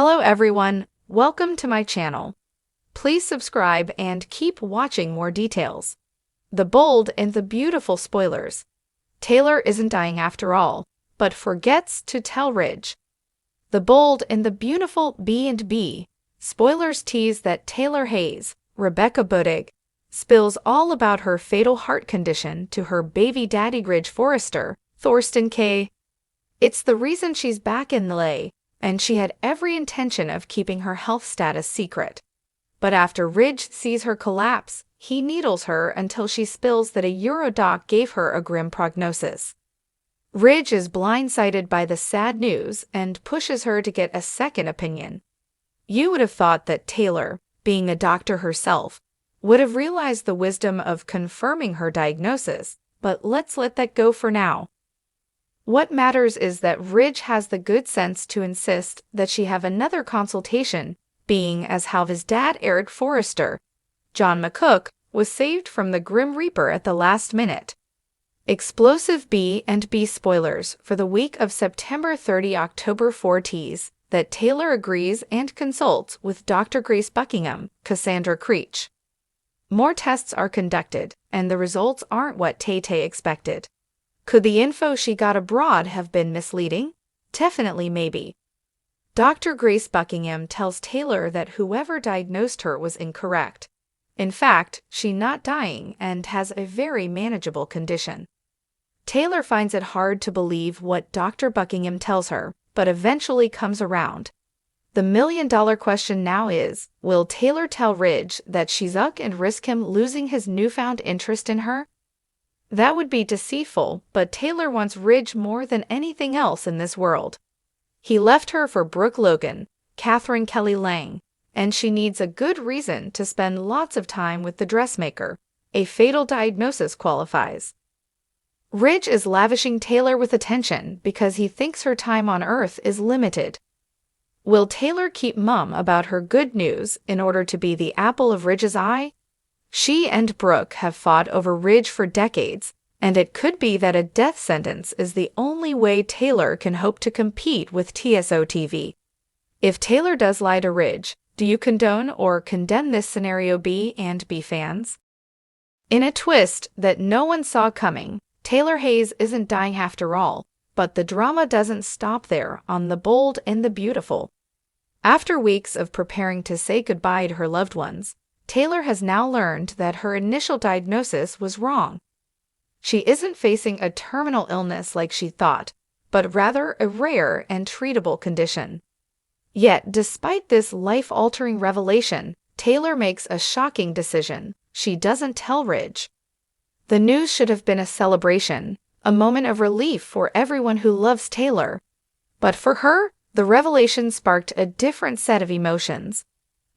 Hello everyone, welcome to my channel. Please subscribe and keep watching more details. The bold and the beautiful spoilers. Taylor isn't dying after all, but forgets to tell Ridge. The bold and the beautiful B&B. Spoilers tease that Taylor Hayes, Rebecca Budig, spills all about her fatal heart condition to her baby daddy Ridge Forrester, Thorsten K. It's the reason she's back in LA, and she had every intention of keeping her health status secret. But after Ridge sees her collapse, he needles her until she spills that a Eurodoc gave her a grim prognosis. Ridge is blindsided by the sad news and pushes her to get a second opinion. You would have thought that Taylor, being a doctor herself, would have realized the wisdom of confirming her diagnosis, but let's let that go for now. What matters is that Ridge has the good sense to insist that she have another consultation, being as how his dad Eric Forrester, John McCook, was saved from the Grim Reaper at the last minute. Explosive B&B spoilers for the week of September 30 October 4 tease that Taylor agrees and consults with Dr. Grace Buckingham, Cassandra Creech. More tests are conducted, and the results aren't what Tay-Tay expected. Could the info she got abroad have been misleading? Definitely maybe. Dr. Grace Buckingham tells Taylor that whoever diagnosed her was incorrect. In fact, she's not dying and has a very manageable condition. Taylor finds it hard to believe what Dr. Buckingham tells her, but eventually comes around. The million-dollar question now is, will Taylor tell Ridge that she's up and risk him losing his newfound interest in her? That would be deceitful, but Taylor wants Ridge more than anything else in this world. He left her for Brooke Logan, Catherine Kelly Lang, and she needs a good reason to spend lots of time with the dressmaker. A fatal diagnosis qualifies. Ridge is lavishing Taylor with attention because he thinks her time on Earth is limited. Will Taylor keep mum about her good news in order to be the apple of Ridge's eye? She and Brooke have fought over Ridge for decades, and it could be that a death sentence is the only way Taylor can hope to compete with TSO TV. If Taylor does lie to Ridge, do you condone or condemn this scenario B&B fans? In a twist that no one saw coming, Taylor Hayes isn't dying after all, but the drama doesn't stop there on The Bold and the Beautiful. After weeks of preparing to say goodbye to her loved ones, Taylor has now learned that her initial diagnosis was wrong. She isn't facing a terminal illness like she thought, but rather a rare and treatable condition. Yet, despite this life-altering revelation, Taylor makes a shocking decision. She doesn't tell Ridge. The news should have been a celebration, a moment of relief for everyone who loves Taylor. But for her, the revelation sparked a different set of emotions.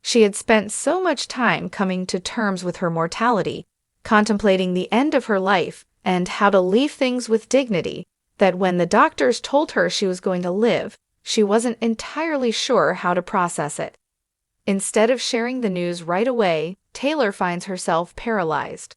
She had spent so much time coming to terms with her mortality, contemplating the end of her life and how to leave things with dignity, that when the doctors told her she was going to live, she wasn't entirely sure how to process it. Instead of sharing the news right away, Taylor finds herself paralyzed.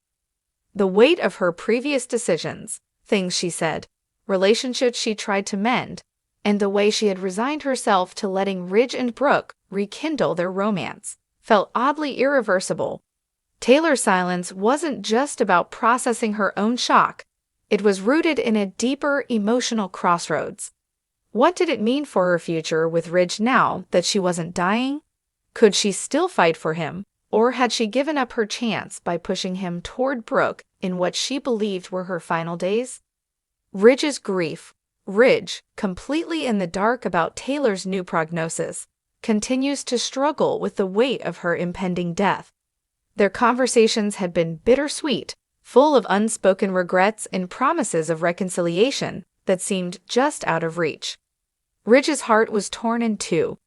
The weight of her previous decisions, things she said, relationships she tried to mend, and the way she had resigned herself to letting Ridge and Brooke rekindle their romance, felt oddly irreversible. Taylor's silence wasn't just about processing her own shock. It was rooted in a deeper emotional crossroads. What did it mean for her future with Ridge now that she wasn't dying? Could she still fight for him, or had she given up her chance by pushing him toward Brooke in what she believed were her final days? Ridge's grief. Ridge, completely in the dark about Taylor's new prognosis, continues to struggle with the weight of her impending death. Their conversations had been bittersweet, full of unspoken regrets and promises of reconciliation that seemed just out of reach. Ridge's heart was torn in two.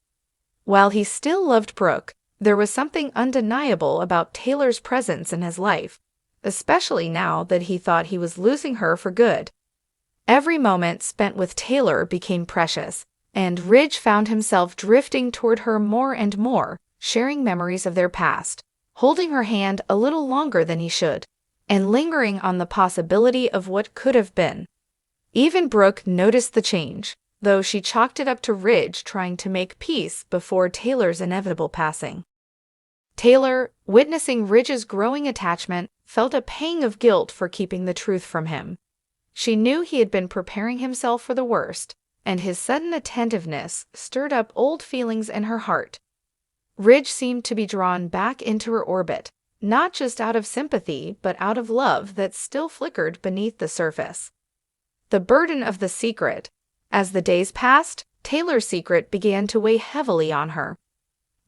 While he still loved Brooke, there was something undeniable about Taylor's presence in his life, especially now that he thought he was losing her for good. Every moment spent with Taylor became precious, and Ridge found himself drifting toward her more and more, sharing memories of their past, holding her hand a little longer than he should, and lingering on the possibility of what could have been. Even Brooke noticed the change. though she chalked it up to Ridge trying to make peace before Taylor's inevitable passing. Taylor, witnessing Ridge's growing attachment, felt a pang of guilt for keeping the truth from him. She knew he had been preparing himself for the worst, and his sudden attentiveness stirred up old feelings in her heart. Ridge seemed to be drawn back into her orbit, not just out of sympathy but out of love that still flickered beneath the surface. The burden of the secret. As the days passed, Taylor's secret began to weigh heavily on her.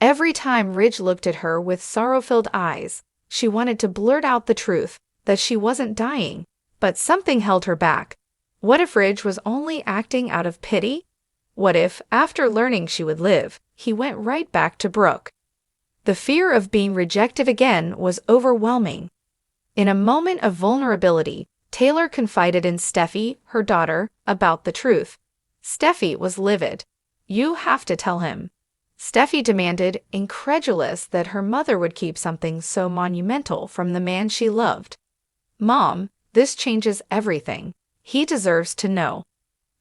Every time Ridge looked at her with sorrow-filled eyes, she wanted to blurt out the truth, that she wasn't dying, but something held her back. What if Ridge was only acting out of pity? What if, after learning she would live, he went right back to Brooke? The fear of being rejected again was overwhelming. In a moment of vulnerability, Taylor confided in Steffi, her daughter, about the truth. Steffi was livid. "You have to tell him." Steffi demanded, incredulous that her mother would keep something so monumental from the man she loved. "Mom, this changes everything. He deserves to know."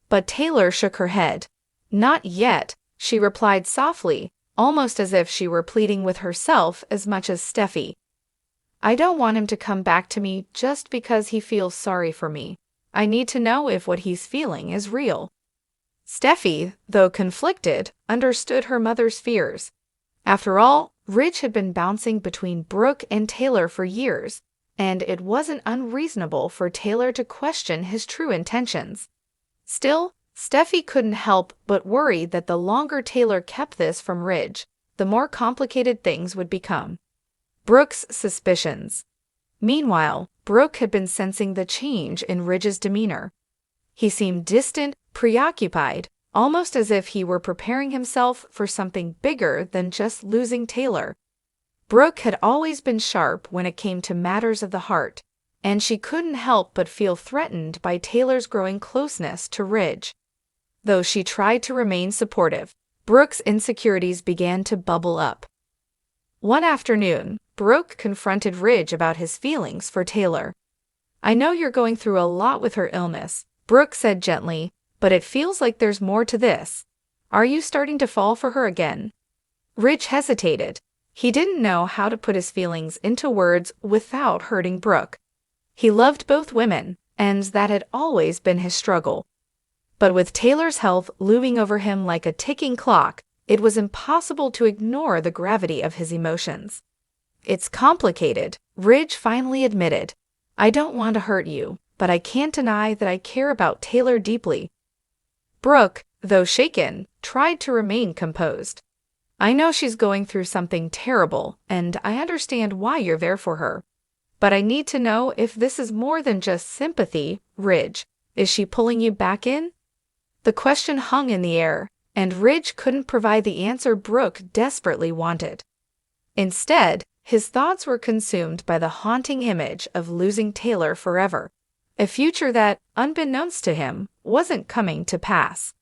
But Taylor shook her head. "Not yet," she replied softly, almost as if she were pleading with herself as much as Steffi. "I don't want him to come back to me just because he feels sorry for me. I need to know if what he's feeling is real." Steffi, though conflicted, understood her mother's fears. After all, Ridge had been bouncing between Brooke and Taylor for years, and it wasn't unreasonable for Taylor to question his true intentions. Still, Steffi couldn't help but worry that the longer Taylor kept this from Ridge, the more complicated things would become. Brooke's suspicions. Meanwhile, Brooke had been sensing the change in Ridge's demeanor. He seemed distant, preoccupied, almost as if he were preparing himself for something bigger than just losing Taylor. Brooke had always been sharp when it came to matters of the heart, and she couldn't help but feel threatened by Taylor's growing closeness to Ridge. Though she tried to remain supportive, Brooke's insecurities began to bubble up. One afternoon, Brooke confronted Ridge about his feelings for Taylor. "I know you're going through a lot with her illness," Brooke said gently, "but it feels like there's more to this. Are you starting to fall for her again?" Ridge hesitated. He didn't know how to put his feelings into words without hurting Brooke. He loved both women, and that had always been his struggle. But with Taylor's health looming over him like a ticking clock, it was impossible to ignore the gravity of his emotions. "It's complicated," Ridge finally admitted. "I don't want to hurt you, but I can't deny that I care about Taylor deeply." Brooke, though shaken, tried to remain composed. "I know she's going through something terrible, and I understand why you're there for her. But I need to know if this is more than just sympathy, Ridge. Is she pulling you back in?" The question hung in the air, and Ridge couldn't provide the answer Brooke desperately wanted. Instead, his thoughts were consumed by the haunting image of losing Taylor forever, a future that, unbeknownst to him, wasn't coming to pass.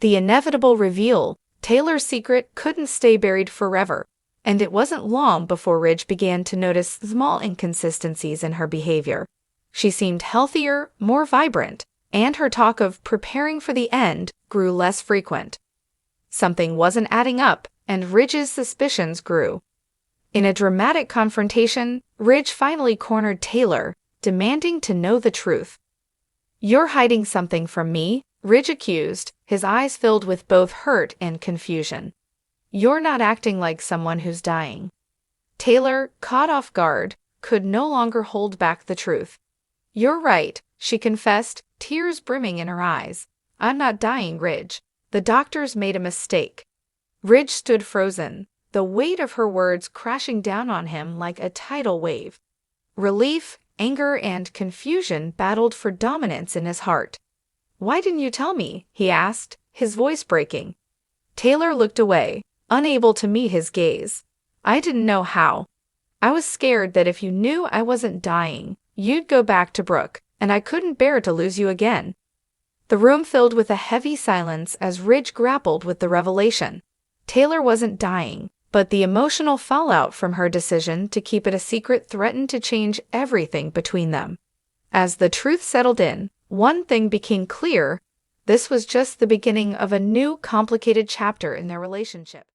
The inevitable reveal, Taylor's secret couldn't stay buried forever, and it wasn't long before Ridge began to notice small inconsistencies in her behavior. She seemed healthier, more vibrant, and her talk of preparing for the end grew less frequent. Something wasn't adding up, and Ridge's suspicions grew. In a dramatic confrontation, Ridge finally cornered Taylor, demanding to know the truth. "You're hiding something from me," Ridge accused, his eyes filled with both hurt and confusion. "You're not acting like someone who's dying." Taylor, caught off guard, could no longer hold back the truth. "You're right," she confessed, tears brimming in her eyes. "I'm not dying, Ridge. The doctors made a mistake." Ridge stood frozen, the weight of her words crashing down on him like a tidal wave. Relief, anger, and confusion battled for dominance in his heart. "Why didn't you tell me?" he asked, his voice breaking. Taylor looked away, unable to meet his gaze. "I didn't know how. I was scared that if you knew I wasn't dying, you'd go back to Brooke, and I couldn't bear to lose you again." The room filled with a heavy silence as Ridge grappled with the revelation. Taylor wasn't dying, but the emotional fallout from her decision to keep it a secret threatened to change everything between them. As the truth settled in, one thing became clear: This was just the beginning of a new complicated chapter in their relationship.